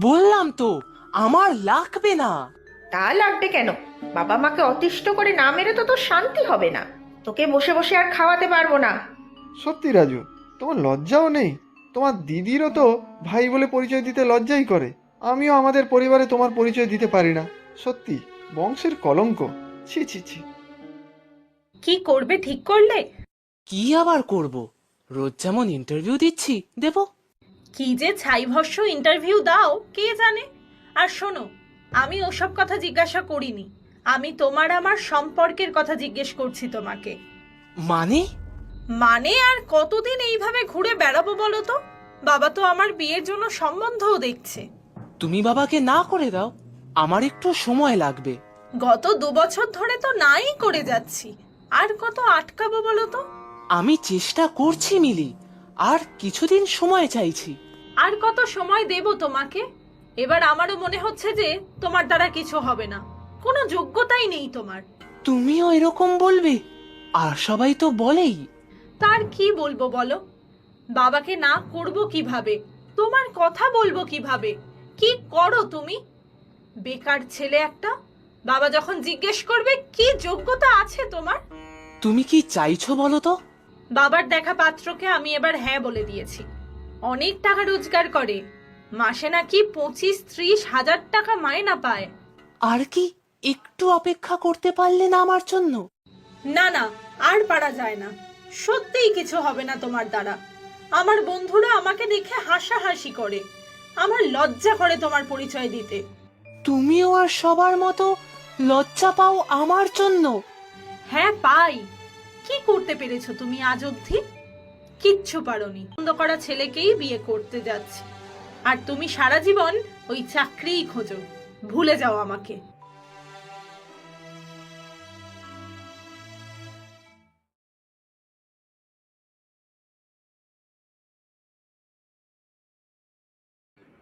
বললাম তো আমার লাগবে না। তা লাগবে কেন? বাবা মাকে অতিষ্ঠ করে না মেরে তো তোর শান্তি হবে না। তোকে বসে বসে আর খাওয়াতে পারবো না। সত্যি রাজু, তোমার লজ্জাও নেই? তোমার দিদিরও তো ভাই বলে পরিচয় দিতে লজ্জাই করে। আমিও আমাদের পরিবারে তোমার পরিচয় দিতে পারি না। সত্যি বংশের কলঙ্ক। ছি ছি ছি। কি করবে ঠিক করলে? কি আবার করব, রোজ যেমন ইন্টারভিউ দিচ্ছি দেব। কি যে ছাই ভস্য ইন্টারভিউ দাও কে জানে। আর শোনো, আমি ওসব কথা জিজ্ঞাসা করিনি। আমি তোমার আমার সম্পর্কের কথা জিজ্ঞেস করছি তোমাকে। মানে? মানে আর কতদিন এইভাবে ঘুরে বেড়াবো বলো তো? বাবা তো আমার বিয়ের জন্য সম্বন্ধও দেখছে। তুমি বাবাকে না করে দাও, আমার একটু সময় লাগবে। গত 2 বছর ধরে তো নাই করে যাচ্ছি, আর কত আটকাবো বলো তো? আমি চেষ্টা করছি মিলি, আর কিছুদিন সময় চাইছি। আর কত সময় দেব তোমাকে? এবার আমারও মনে হচ্ছে যে তোমার দ্বারা কিছু হবে না, কোনো যোগ্যতাই নেই তোমার। তুমিও এরকম বলবে? আর সবাই তো বলেই। তার কি বলবো বলো? বাবাকে না করব কিভাবে? তোমার কথা বলবো কিভাবে? কি করো তুমি? বেকার ছেলে একটা। বাবা যখন জিজ্ঞেস করবে কি যোগ্যতা আছে তোমার। তুমি কি চাইছো বলো তো? বাবার দেখা পাত্রকে আমি এবার হ্যাঁ বলে দিয়েছি। অনেক টাকা রোজগার করে, মাসে নাকি 25-30 হাজার টাকা মাইনা পায়। আর কি একটু অপেক্ষা করতে পারলে না আমার জন্য? না না, আর পারা যায় না। সত্যিই কিছু হবে না তোমার দ্বারা। আমার বন্ধুরা আমাকে দেখে হাসাহাসি করে। আমার লজ্জা করে তোমার পরিচয় দিতে। তুমিও আর সবার মতো লজ্জা পাও আমার জন্য? হ্যাঁ পাই। কি করতে পেরেছো তুমি আজ অবধি? কিচ্ছু পারোনি। পছন্দ করা ছেলেকেই বিয়ে করতে যাচ্ছি, আর তুমি সারা জীবন ওই চাকরিই খোঁজো। ভুলে যাও আমাকে।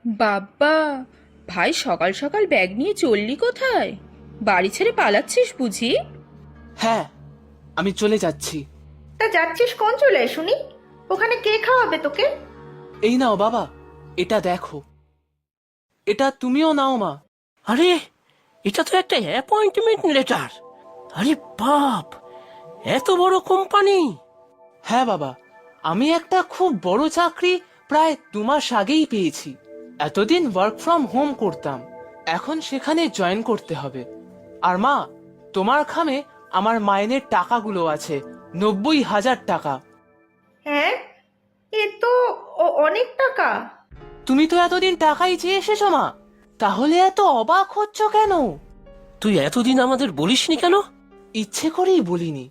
বাবা, ভাই সকাল সকাল ব্যাগ নিয়ে চললি কোথায়? বাড়ি ছেড়ে পালাচ্ছিস বুঝি? হ্যাঁ, আমি চলে যাচ্ছি। তা যাচ্ছিস কোন চলে শুনি? ওখানে কে খাওয়াবে তোকে? এই নাও বাবা, এটা দেখো। এটা তুমিও নাও মা। আরে, এটা তো একটা অ্যাপয়েন্টমেন্ট লেটার। আরে বাপ, এত বড় কোম্পানি! হ্যাঁ বাবা, আমি একটা খুব বড় চাকরি প্রায় 2 মাস আগেই পেয়েছি। এতদিন ওয়ার্ক ফ্রম হোম করতাম, এখন সেখানে জয়েন করতে হবে। আর মা, তোমার খামে আমার মাইনের টাকাগুলো আছে, 90,000 টাকা। হ্যাঁ, এ তো অনেক টাকা। তুমি তো এতদিন টাকাই চেয়ে এসেছো মা, তাহলে এত অবাক হচ্ছ কেন? তুই এতদিন আমাদের বলিসনি কেন? ইচ্ছে করেই বলিনি,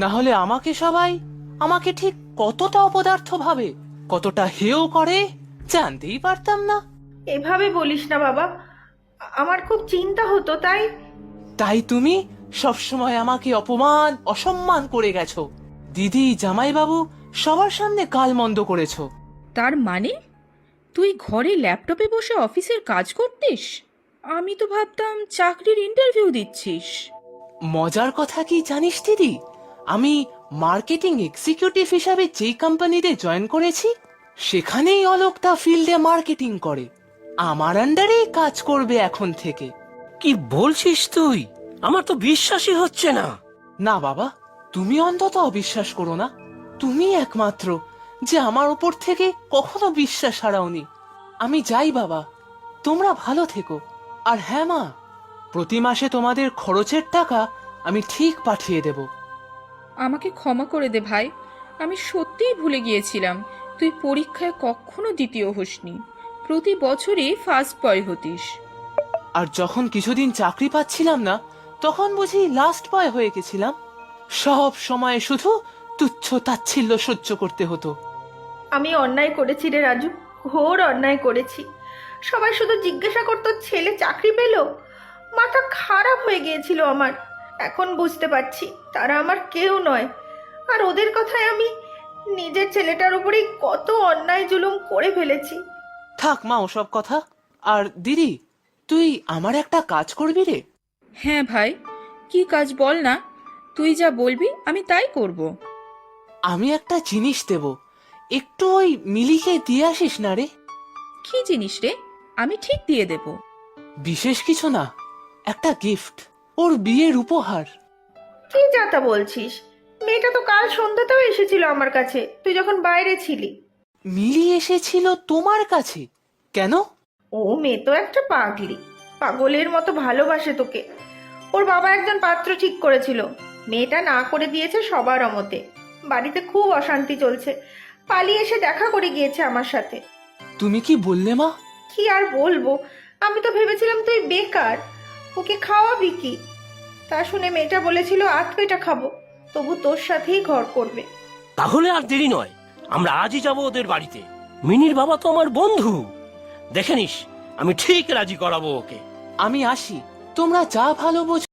না হলে আমাকে ঠিক কতটা অপদার্থ ভাবে, কতটা হেয় করে জানতেই পারতাম না। এভাবে বলিস না বাবা, আমার খুব চিন্তা হতো তাই। তাই তুমি সবসময় আমাকে অপমান অসম্মান করে গেছো, দিদি জামাইবাবু সবার সামনে গাল মন্দ করেছো। তার মানে তুই ঘরে ল্যাপটপে বসে অফিসের কাজ করতিস? আমি তো ভাবতাম চাকরির ইন্টারভিউ দিচ্ছিস। মজার কথা কি জানিস দিদি, আমি মার্কেটিং এক্সিকিউটিভ হিসাবে যেই কোম্পানিতে জয়েন করেছি, সেখানেই অলোকটা ফিল্ডে মার্কেটিং করে। আমার আন্ডারেই কাজ করবে এখন থেকে। কি বলছিস তুই? আমার তো বিশ্বাসই হচ্ছে না। না বাবা, তুমি অন্তত অবিশ্বাস করো না। তুমি একমাত্র যে আমার উপর থেকে কখনো বিশ্বাস হারাওনি। আমি যাই বাবা, তোমরা ভালো থেকো। আর হ্যাঁ মা, প্রতি মাসে তোমাদের খরচের টাকা আমি ঠিক পাঠিয়ে দেব। আমাকে ক্ষমা করে দে ভাই, আমি সত্যিই ভুলে গিয়েছিলাম তুই পরীক্ষায় কখনো দ্বিতীয় হসনি, প্রতি বছরই ফার্স্ট বয় হতিস। আর যখন কিছুদিন চাকরি পাচ্ছিলাম না, তখন বুঝি লাস্ট বয় হয়ে গেছিলাম। সব সময় শুধু তুচ্ছ তাচ্ছিল্য সহ্য করতে হতো। আমি অন্যায় করেছি রে রাজু, ঘোর অন্যায় করেছি। সবাই শুধু জিজ্ঞাসা করতো ছেলে চাকরি পেল। মাথা খারাপ হয়ে গিয়েছিল আমার। এখন বুঝতে পারছি তারা আমার কেউ নয়। আর ওদের কথায় আমি নিজের ছেলেটার উপরেই কত অন্যায় জুলুম করে ফেলেছি। থাক মা ওসব কথা। আর দিদি, তুই আমার একটা কাজ করবি রে? হ্যাঁ ভাই, কি কাজ বল না, তুই যা বলবি আমি তাই করব। আমি একটা জিনিস দেব, একটু ওই মিলিকে দিয়ে আসিস না রে? কি জিনিস রে? আমি ঠিক দিয়ে দেব। বিশেষ কিছু না, একটা গিফট, ওর বিয়ের উপহার। কি যাতা বলছিস? মেয়েটা তো কাল সন্ধ্যাতেও এসেছিল আমার কাছে, তুই যখন বাইরে ছিলি। মিলি এসেছিল তোমার কাছে? কেন? ও মেয়ে তো একটা পাগলি, পাগলের মতো ভালোবাসে তোকে। ওর বাবা একজন পাত্র ঠিক করেছিল, মেয়েটা না করে দিয়েছে সবার অমতে। বাড়িতে খুব অশান্তি চলছে, পালিয়ে এসে দেখা করে গিয়েছে আমার সাথে। তুমি কি বললে মা? কি আর বলবো, আমি তো ভেবেছিলাম তুই বেকার, ওকে খাওয়াবি কি। তা শুনে মেয়েটা বলেছিল আধ পেটা খাবো, তবু তোর সাথেই ঘর করবে। তাহলে আর দেরি নয়, আমরা আজই যাব ওদের বাড়িতে। মিনির বাবা তো আমার বন্ধু, দেখে নিস আমি ঠিক রাজি করাবো ওকে। আমি আসি, তোমরা যা ভালো বোঝো